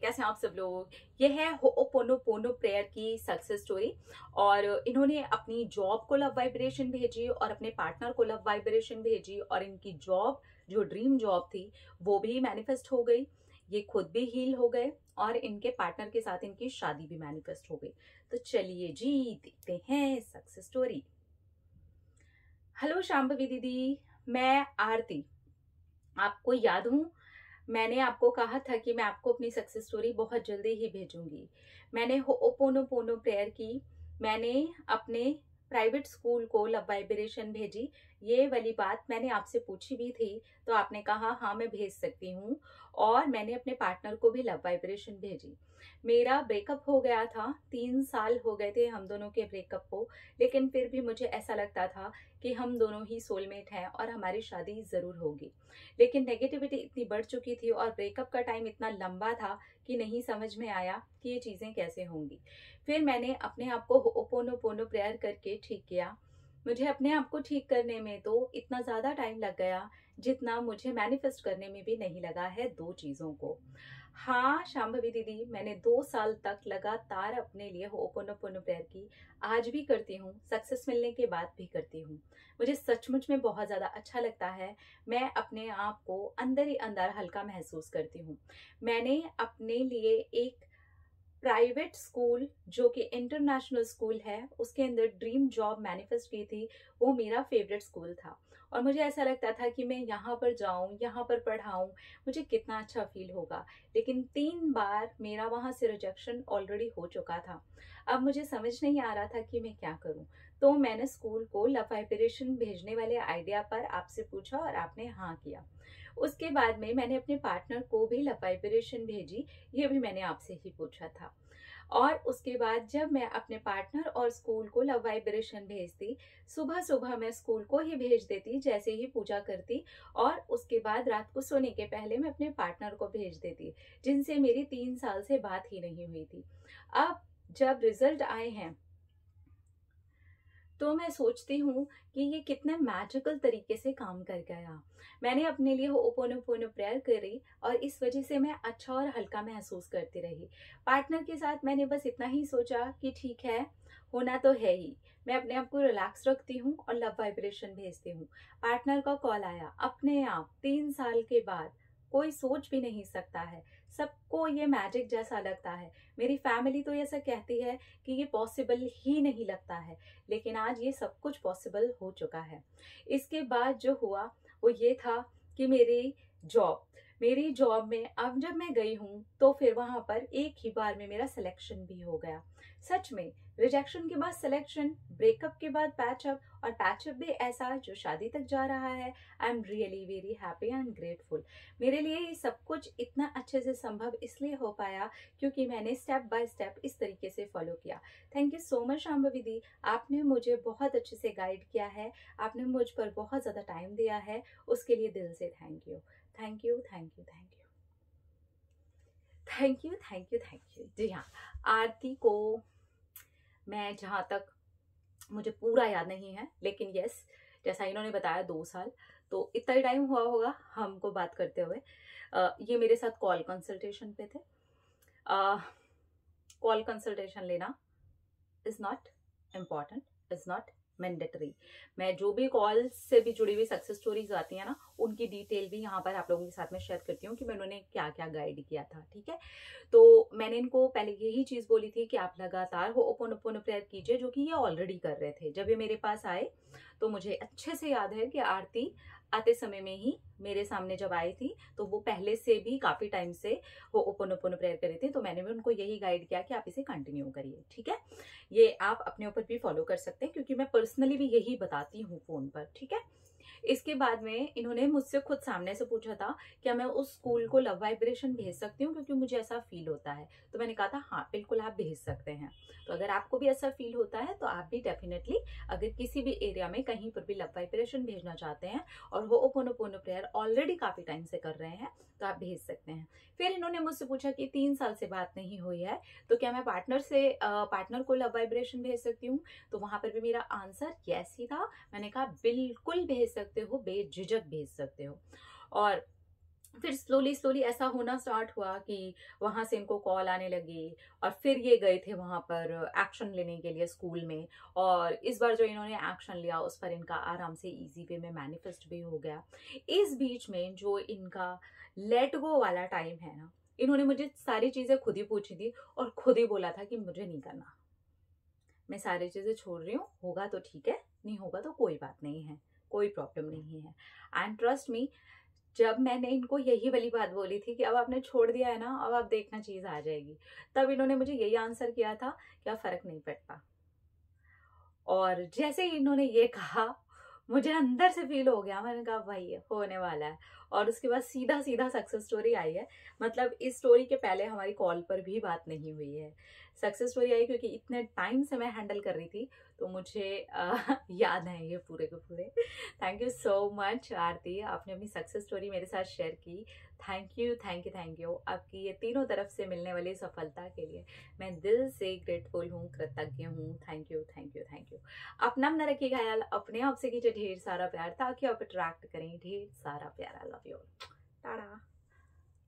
कैसे हैं आप सब लोग। ये है हो'ओपोनोपोनो प्रेयर की सक्सेस स्टोरी। और इन्होंने अपनी जॉब को लव वाइब्रेशन भेजी और अपने पार्टनर को लव वाइब्रेशन भेजी, और इनकी जॉब जो ड्रीम जॉब थी वो भी मैनिफेस्ट हो गई। ये खुद भी हील हो गए और इनके पार्टनर के साथ इनकी शादी भी मैनिफेस्ट हो गई। तो चलिए जी देखते हैं सक्सेस स्टोरी। हेलो शांभवी दीदी, मैं आरती। आपको याद हूँ, मैंने आपको कहा था कि मैं आपको अपनी सक्सेस स्टोरी बहुत जल्दी ही भेजूंगी। मैंने हो'ओपोनोपोनो प्रेयर की, मैंने अपने प्राइवेट स्कूल को लव वाइब्रेशन भेजी। ये वाली बात मैंने आपसे पूछी भी थी, तो आपने कहा हाँ मैं भेज सकती हूँ। और मैंने अपने पार्टनर को भी लव वाइब्रेशन भेजी। मेरा ब्रेकअप हो गया था, 3 साल हो गए थे हम दोनों के ब्रेकअप को, लेकिन फिर भी मुझे ऐसा लगता था कि हम दोनों ही सोलमेट हैं और हमारी शादी जरूर होगी। लेकिन नेगेटिविटी इतनी बढ़ चुकी थी और ब्रेकअप का टाइम इतना लंबा था कि नहीं समझ में आया कि ये चीज़ें कैसे होंगी। फिर मैंने अपने आप को हो'ओपोनोपोनो प्रेयर करके ठीक किया। मुझे अपने आप को ठीक करने में तो इतना ज़्यादा टाइम लग गया जितना मुझे मैनिफेस्ट करने में भी नहीं लगा है 2 चीज़ों को। हाँ शांभवी दीदी, मैंने 2 साल तक लगातार अपने लिए हो'ओपोनोपोनो प्रेयर की। आज भी करती हूँ, सक्सेस मिलने के बाद भी करती हूँ। मुझे सचमुच में बहुत ज़्यादा अच्छा लगता है। मैं अपने आप को अंदर ही अंदर हल्का महसूस करती हूँ। मैंने अपने लिए एक प्राइवेट स्कूल जो कि इंटरनेशनल स्कूल है उसके अंदर ड्रीम जॉब मैनिफेस्ट की थी। वो मेरा फेवरेट स्कूल था और मुझे ऐसा लगता था कि मैं यहाँ पर जाऊँ, यहाँ पर पढ़ाऊँ, मुझे कितना अच्छा फील होगा। लेकिन 3 बार मेरा वहाँ से रिजेक्शन ऑलरेडी हो चुका था। अब मुझे समझ नहीं आ रहा था कि मैं क्या करूँ। तो मैंने स्कूल को लव वाइब्रेशन भेजने वाले आइडिया पर आपसे पूछा और आपने हाँ किया। उसके बाद में मैंने अपने पार्टनर को भी लव वाइब्रेशन भेजी, ये भी मैंने आपसे ही पूछा था। और उसके बाद जब मैं अपने पार्टनर और स्कूल को लव वाइब्रेशन भेजती, सुबह सुबह मैं स्कूल को ही भेज देती जैसे ही पूजा करती, और उसके बाद रात को सोने के पहले मैं अपने पार्टनर को भेज देती, जिनसे मेरी 3 साल से बात ही नहीं हुई थी। अब जब रिजल्ट आए हैं तो मैं सोचती हूँ कि ये कितने मैजिकल तरीके से काम कर गया। मैंने अपने लिए हो'ओपोनोपोनो प्रेयर करी और इस वजह से मैं अच्छा और हल्का महसूस करती रही। पार्टनर के साथ मैंने बस इतना ही सोचा कि ठीक है, होना तो है ही। मैं अपने आप को रिलैक्स रखती हूँ और लव वाइब्रेशन भेजती हूँ। पार्टनर का कॉल आया अपने आप 3 साल के बाद। कोई सोच भी नहीं सकता है, सबको ये मैजिक जैसा लगता है। मेरी फैमिली तो ऐसा कहती है कि ये पॉसिबल ही नहीं लगता है, लेकिन आज ये सब कुछ पॉसिबल हो चुका है। इसके बाद जो हुआ वो ये था कि मेरी जॉब में अब जब मैं गई हूँ तो फिर वहां पर एक ही बार में मेरा सिलेक्शन भी हो गया। सच में, रिजेक्शन के बाद सिलेक्शन, ब्रेकअप के बाद पैचअप, और पैचअप भी ऐसा जो शादी तक जा रहा है। I am really very happy and grateful. मेरे लिए ये सब कुछ इतना अच्छे से संभव इसलिए हो पाया क्योंकि मैंने स्टेप बाय स्टेप इस तरीके से फॉलो किया। Thank you so much Shambhavi दी, आपने मुझे बहुत अच्छे से गाइड किया है। आपने मुझ पर बहुत ज़्यादा टाइम दिया है, उसके लिए दिल से thank you. Thank you, thank you, thank you, thank you, thank you, thank you. जी हाँ, आरती को मैं जहाँ तक मुझे पूरा याद नहीं है, लेकिन यस, जैसा इन्होंने बताया 2 साल, तो इतना ही टाइम हुआ होगा हमको बात करते हुए। ये मेरे साथ कॉल कंसल्टेशन पे थे। कॉल कंसल्टेशन लेना is not important, is not mandatory. मैं जो भी कॉल से भी जुड़ी हुई सक्सेस स्टोरीज आती है ना, उनकी डिटेल भी यहाँ पर आप लोगों के साथ में शेयर करती हूँ कि मैं उन्होंने क्या क्या गाइड किया था। ठीक है, तो मैंने इनको पहले यही चीज बोली थी कि आप लगातार हो'ओपोनोपोनो प्रेयर कीजिए, जो कि ये ऑलरेडी कर रहे थे। जब ये मेरे पास आए तो मुझे अच्छे से याद है कि आरती आते समय में ही मेरे सामने जब आई थी तो वो पहले से भी काफी टाइम से हो'ओपोनोपोनो प्रेयर कर रहे थे, तो मैंने भी उनको यही गाइड किया कि आप इसे कंटिन्यू करिए। ठीक है, ये आप अपने ऊपर भी फॉलो कर सकते हैं क्योंकि मैं पर्सनली भी यही बताती हूँ फोन पर। ठीक है, इसके बाद में इन्होंने मुझसे खुद सामने से पूछा था क्या मैं उस स्कूल को लव वाइब्रेशन भेज सकती हूँ क्योंकि मुझे ऐसा फील होता है। तो मैंने कहा था हाँ बिल्कुल आप भेज सकते हैं। तो अगर आपको भी ऐसा फील होता है तो आप भी डेफिनेटली, अगर किसी भी एरिया में कहीं पर भी लव वाइब्रेशन भेजना चाहते हैं और हो'ओपोनोपोनो प्रेयर ऑलरेडी काफी टाइम से कर रहे हैं, तो आप भेज सकते हैं। फिर इन्होंने मुझसे पूछा कि 3 साल से बात नहीं हुई है तो क्या मैं पार्टनर को लव वाइब्रेशन भेज सकती हूँ। तो वहां पर भी मेरा आंसर यस ही था। मैंने कहा बिल्कुल भेज सकते हो, बेझिझक भेज सकते हो। और फिर स्लोली स्लोली ऐसा होना स्टार्ट हुआ कि वहाँ से इनको कॉल आने लगी और फिर ये गए थे वहाँ पर एक्शन लेने के लिए स्कूल में। और इस बार जो इन्होंने एक्शन लिया उस पर इनका आराम से इजी वे में मैनिफेस्ट भी हो गया। इस बीच में जो इनका लेट गो वाला टाइम है ना, इन्होंने मुझे सारी चीज़ें खुद ही पूछी थी और खुद ही बोला था कि मुझे नहीं करना, मैं सारी चीज़ें छोड़ रही हूँ, होगा तो ठीक है, नहीं होगा तो कोई बात नहीं है, कोई प्रॉब्लम नहीं है। एंड ट्रस्ट मी, जब मैंने इनको यही वाली बात बोली थी कि अब आपने छोड़ दिया है ना, अब आप देखना चीज़ आ जाएगी, तब इन्होंने मुझे यही आंसर किया था, क्या फ़र्क नहीं पड़ता। और जैसे ही इन्होंने ये कहा, मुझे अंदर से फील हो गया, मैंने कहा भाई होने वाला है। और उसके बाद सीधा सीधा सक्सेस स्टोरी आई है। मतलब इस स्टोरी के पहले हमारी कॉल पर भी बात नहीं हुई है। सक्सेस स्टोरी आई क्योंकि इतने टाइम से मैं हैंडल कर रही थी, तो मुझे याद है ये पूरे के पूरे। थैंक यू सो मच आरती, आपने अपनी सक्सेस स्टोरी मेरे साथ शेयर की। Thank you thank you thank you, आपकी ये तीनों तरफ से मिलने वाली सफलता के लिए मैं दिल से ग्रेटफुल हूँ, कृतज्ञ हूँ। Thank you thank you thank you. अपना मन रखिए ख्याल, अपने आप से कीजिए ढेर सारा प्यार ताकि आप अट्रैक्ट करें ढेर सारा प्यार। I love you. टाटा।